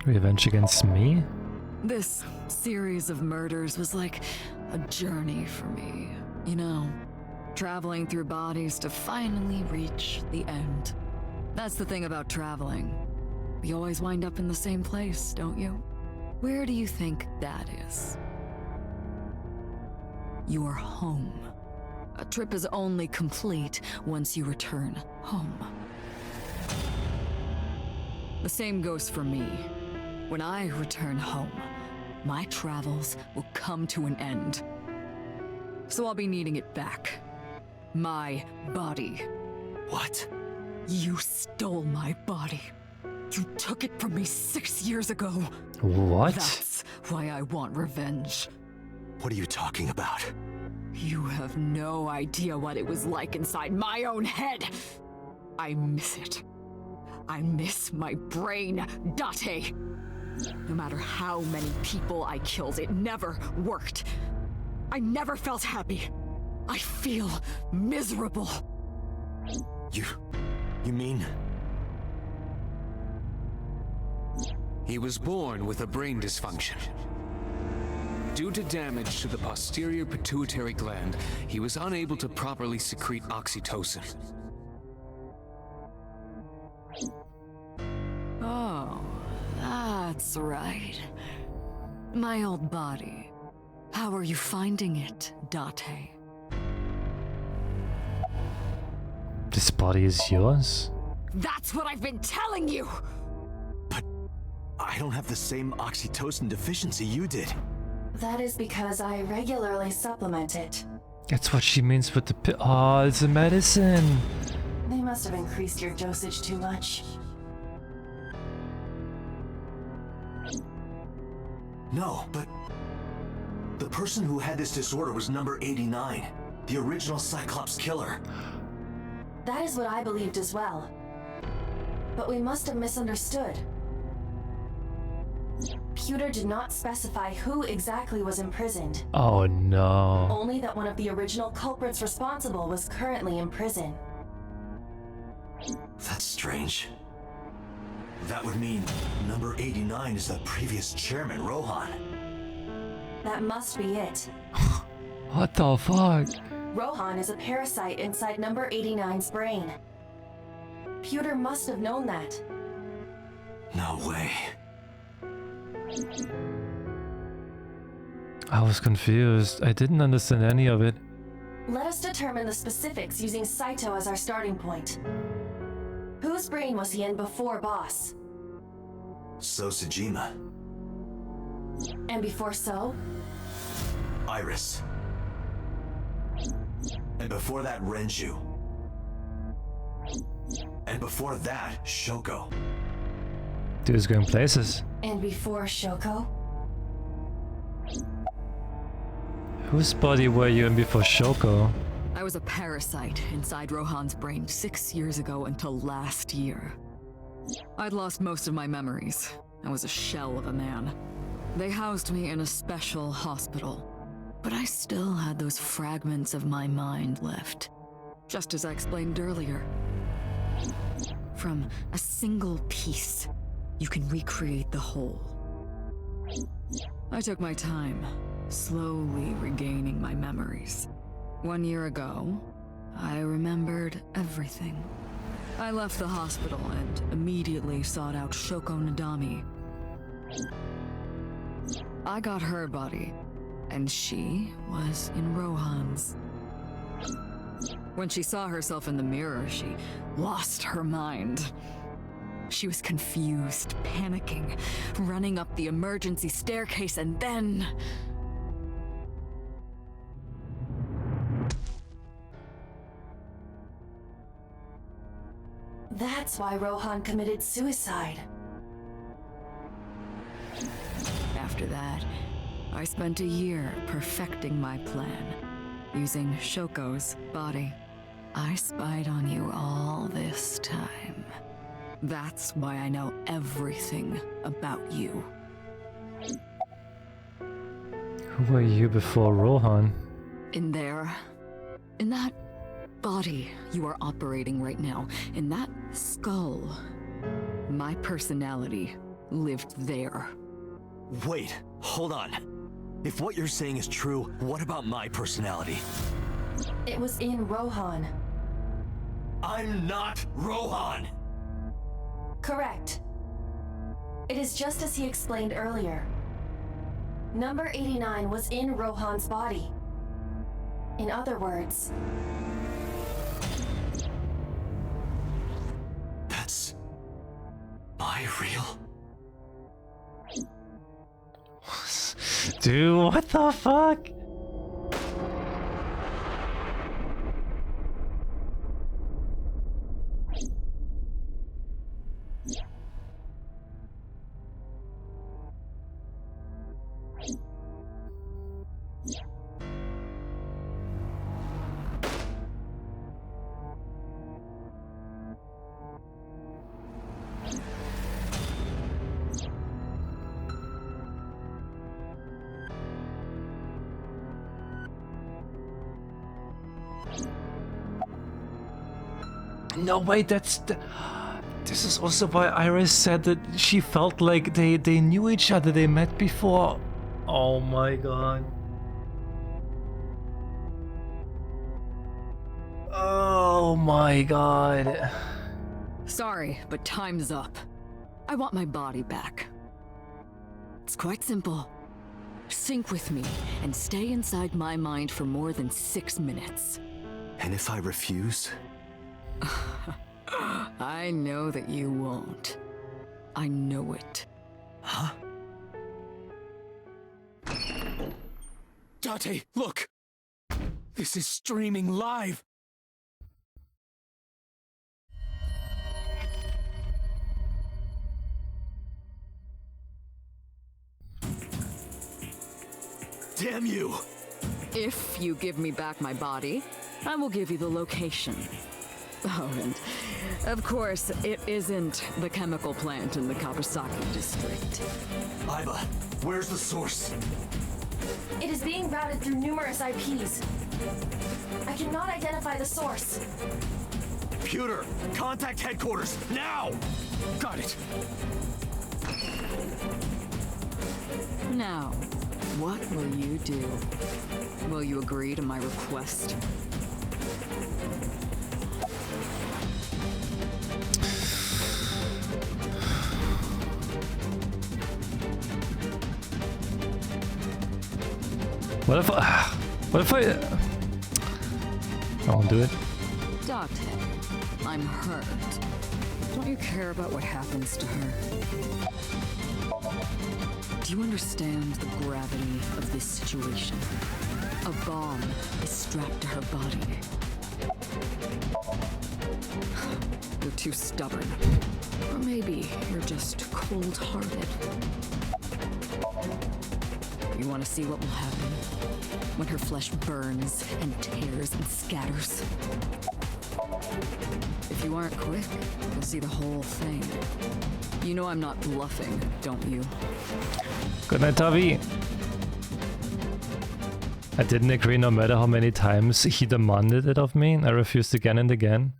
Revenge against me? This series of murders was like a journey for me, you know? Traveling through bodies to finally reach the end. That's the thing about traveling. We always wind up in the same place, don't you? Where do you think that is? Your home. A trip is only complete once you return home. The same goes for me. When I return home, my travels will come to an end. So I'll be needing it back. My body. What? You stole my body. You took it from me 6 years ago. What? That's why I want revenge. What are you talking about? You have no idea what it was like inside my own head. I miss it. I miss my brain, Date. No matter how many people I killed, it never worked. I never felt happy. I feel miserable. You mean? He was born with a brain dysfunction. Due to damage to the posterior pituitary gland, he was unable to properly secrete oxytocin. Oh, that's right. My old body. How are you finding it, Date? This body is yours? That's what I've been telling you! But I don't have the same oxytocin deficiency you did. That is because I regularly supplement it. That's what she means with the oh, it's a medicine. They must have increased your dosage too much. No, but the person who had this disorder was number 89, the original Cyclops killer. That is what I believed as well. But we must have misunderstood. Pewter did not specify who exactly was imprisoned, Oh no. only that one of the original culprits responsible was currently in prison. That's strange. That would mean number 89 is the previous chairman, Rohan. That must be it. What the fuck? Rohan is a parasite inside number 89's brain. Pewter must have known that. No way. I was confused. I didn't understand any of it. Let us determine the specifics using Saito as our starting point. Whose brain was he in before Boss? So Sejima. And before So? Iris. And before that, Renju. And before that, Shoko. Dude's going places. And before Shoko? Whose body were you in before Shoko? I was a parasite inside Rohan's brain 6 years ago until last year. I'd lost most of my memories. I was a shell of a man. They housed me in a special hospital, but I still had those fragments of my mind left. Just as I explained earlier. From a single piece, you can recreate the whole. I took my time, slowly regaining my memories. 1 year ago, I remembered everything. I left the hospital and immediately sought out Shoko Nadami. I got her body, and she was in Rohan's. When she saw herself in the mirror, she lost her mind. She was confused, panicking, running up the emergency staircase, and then... That's why Rohan committed suicide. After that, I spent a year perfecting my plan, using Shoko's body. I spied on you all this time. That's why I know everything about you. Who were you before Rohan? In there, in that body you are operating right now, in that skull, my personality lived there. Wait, hold on. If what you're saying is true, what about my personality? It was in Rohan. I'm not Rohan! Correct. It is just as he explained earlier. Number 89 was in Rohan's body. In other words... That's... my real... Dude, what the fuck? No, wait, this is also why Iris said that she felt like they knew each other, they met before. Oh my god. Oh my god. Sorry, but time's up. I want my body back. It's quite simple. Sync with me and stay inside my mind for more than 6 minutes. And if I refuse? I know that you won't. I know it. Huh? Date, look! This is streaming live! Damn you! If you give me back my body, I will give you the location. Oh, and of course, it isn't the chemical plant in the Kawasaki district. Iva, where's the source? It is being routed through numerous IPs. I cannot identify the source. Computer, contact headquarters, now! Got it! Now, what will you do? Will you agree to my request? What if I won't do it. Doghead, I'm hurt. Don't you care about what happens to her? Do you understand the gravity of this situation? A bomb is strapped to her body. You're too stubborn. Or maybe you're just cold-hearted. You want to see what will happen when her flesh burns and tears and scatters? If you aren't quick, you'll see the whole thing. You know I'm not bluffing, don't you? Good night, Tavi. I didn't agree no matter how many times he demanded it of me. I refused again and again.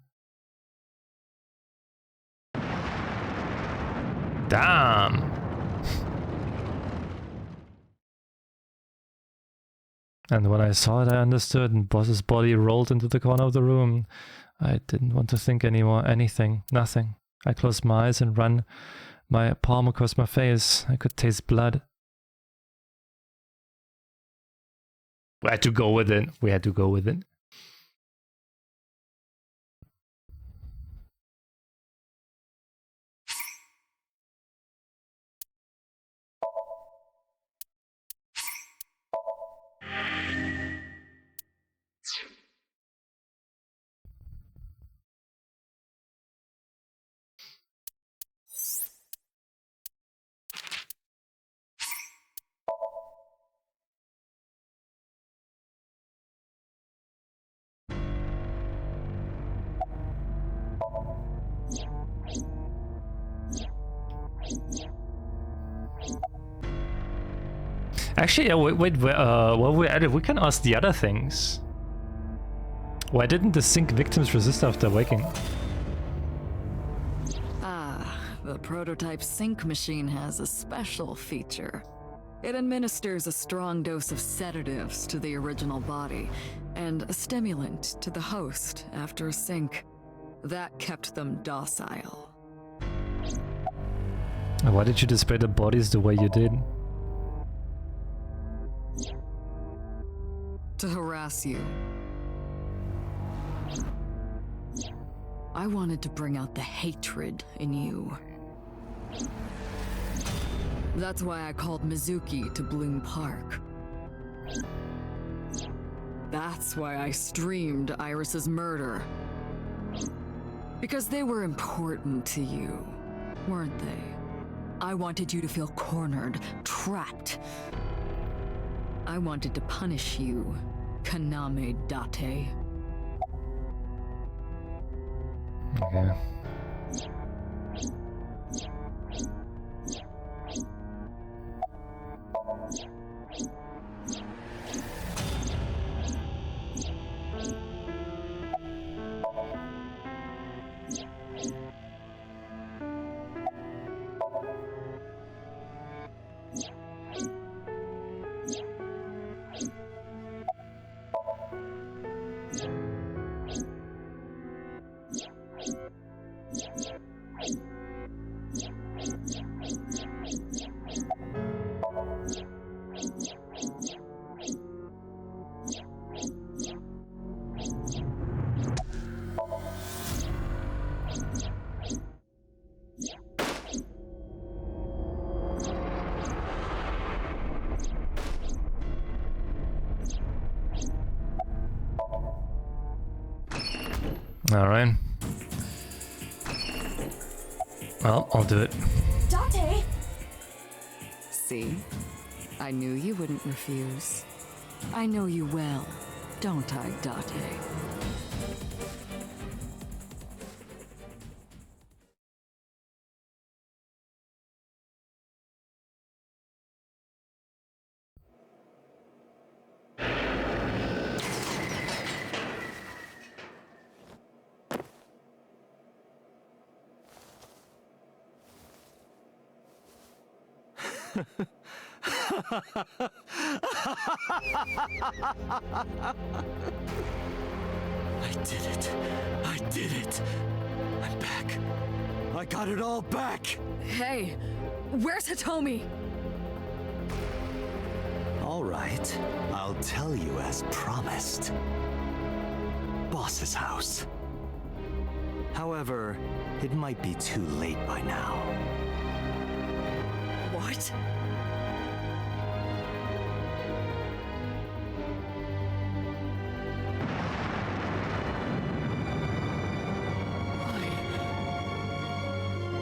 Damn! And when I saw it, I understood, and Boss's body rolled into the corner of the room. I didn't want to think anymore, anything, nothing. I closed my eyes and ran my palm across my face. I could taste blood. We had to go with it. We had to go with it. Actually, yeah, wait, while we're at it, we can ask the other things. Why didn't the sync victims resist after waking? Ah, the prototype sync machine has a special feature. It administers a strong dose of sedatives to the original body, and a stimulant to the host after a sync. That kept them docile. Why did you display the bodies the way you did? To harass you. I wanted to bring out the hatred in you. That's why I called Mizuki to Bloom Park. That's why I streamed Iris's murder. Because they were important to you, weren't they? I wanted you to feel cornered, trapped. I wanted to punish you, Kaname Date. Okay. Alright. Well, I'll do it. Date! See? I knew you wouldn't refuse. I know you well, don't I, Date? I did it. I did it. I'm back. I got it all back. Hey, where's Hitomi? All right. I'll tell you as promised. Boss's house. However, it might be too late by now. What?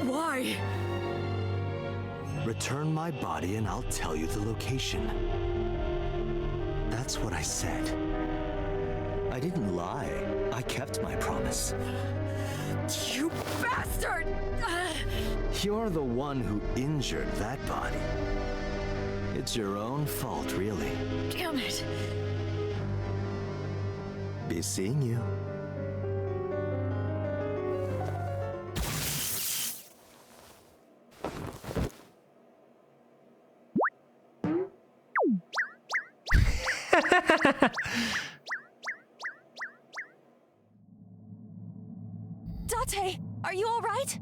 Why? Return my body and I'll tell you the location. That's what I said. I didn't lie. I kept my promise. You bastard! You're the one who injured that body. It's your own fault, really. Damn it! Be seeing you. Date, are you all right?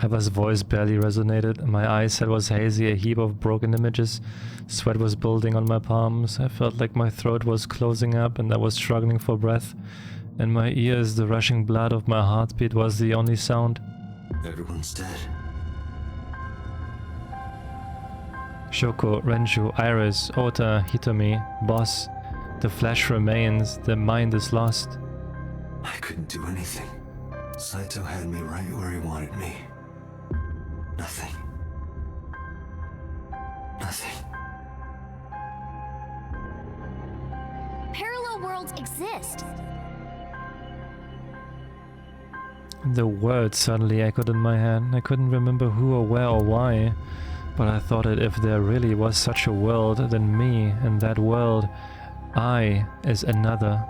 Eva's voice barely resonated. My eyesight was hazy, a heap of broken images. Sweat was building on my palms. I felt like my throat was closing up and I was struggling for breath. In my ears, the rushing blood of my heartbeat was the only sound. Everyone's dead. Shoko, Renju, Iris, Ota, Hitomi, Boss. The flesh remains, the mind is lost. I couldn't do anything. Saito had me right where he wanted me. Nothing. Nothing. Parallel worlds exist. The words suddenly echoed in my head. I couldn't remember who or where or why, but I thought that if there really was such a world, then me in that world, I is another.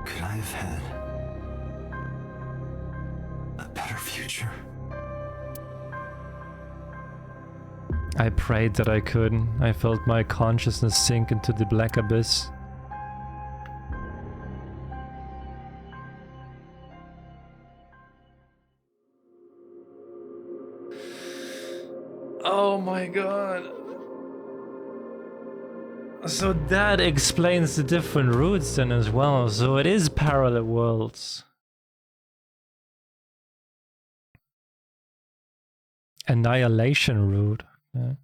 Could I have had a better future? I prayed that I could. I felt my consciousness sink into the black abyss. Oh my god. So that explains the different routes then as well. So it is parallel worlds. Annihilation route. Yeah.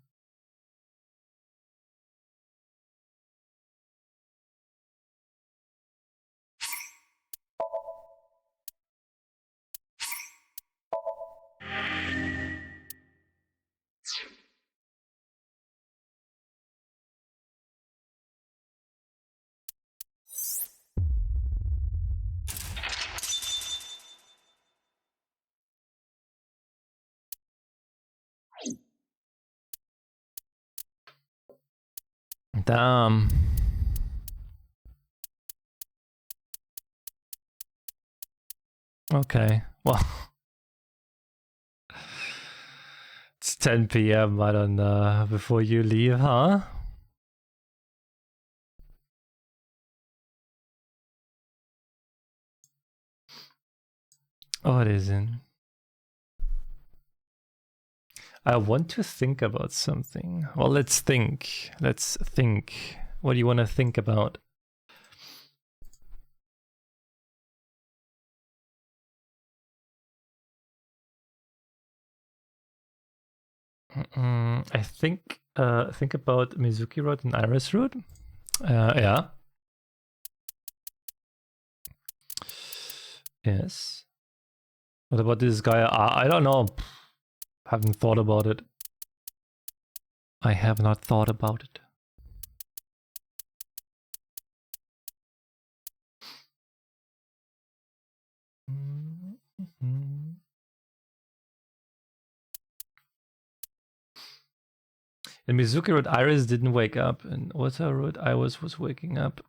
Damn. Okay, well, it's 10 p.m. I don't know. Before you leave, huh? Oh, it isn't. I want to think about something. Well, let's think. Let's think. What do you want to think about? I think about Mizuki Road and Iris Road. Yeah. Yes. What about this guy? I don't know. Haven't thought about it. I have not thought about it. In Mizuki Road, Iris didn't wake up, and Ota Road, Iris was waking up.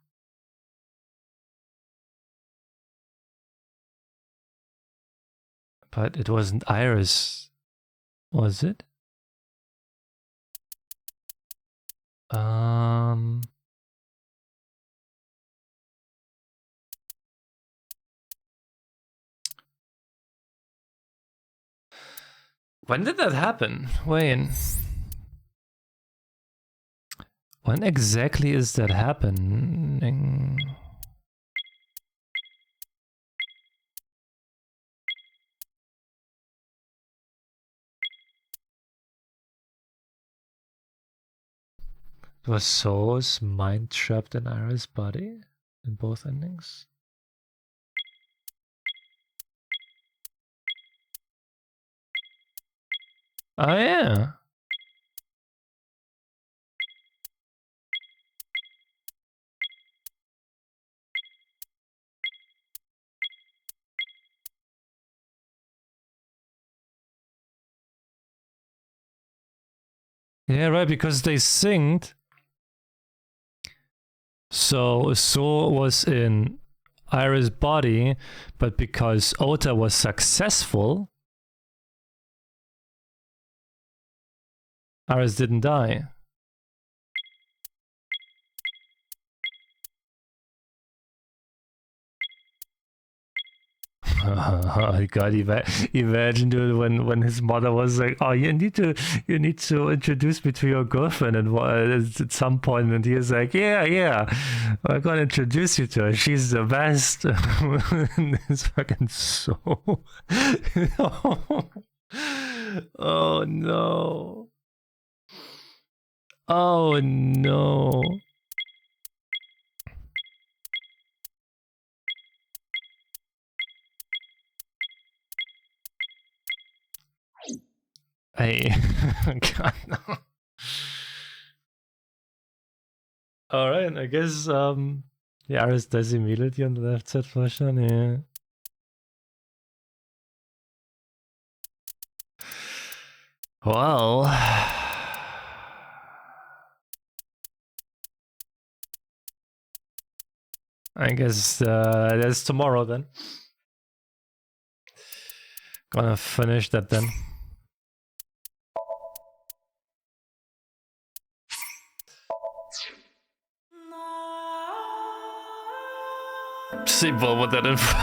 But it wasn't Iris, was it? When did that happen? Wait. When exactly is that happening? Was So's mind trapped in Iris' body in both endings? Oh yeah. Yeah, right, because they synced. So was in Iris' body, but because Ota was successful, Iris didn't die. God, imagine, dude, when his mother was like, "Oh, you need to introduce me to your girlfriend," and at some point, and he was like, "Yeah, I'm gonna introduce you to her. She's the best." It's fucking so. Oh no. Oh no. Hey, God, no. All right, I guess yeah, Aris does immediately on the left side version, yeah. Well, I guess that's tomorrow then. Gonna finish that then. Simple with that info.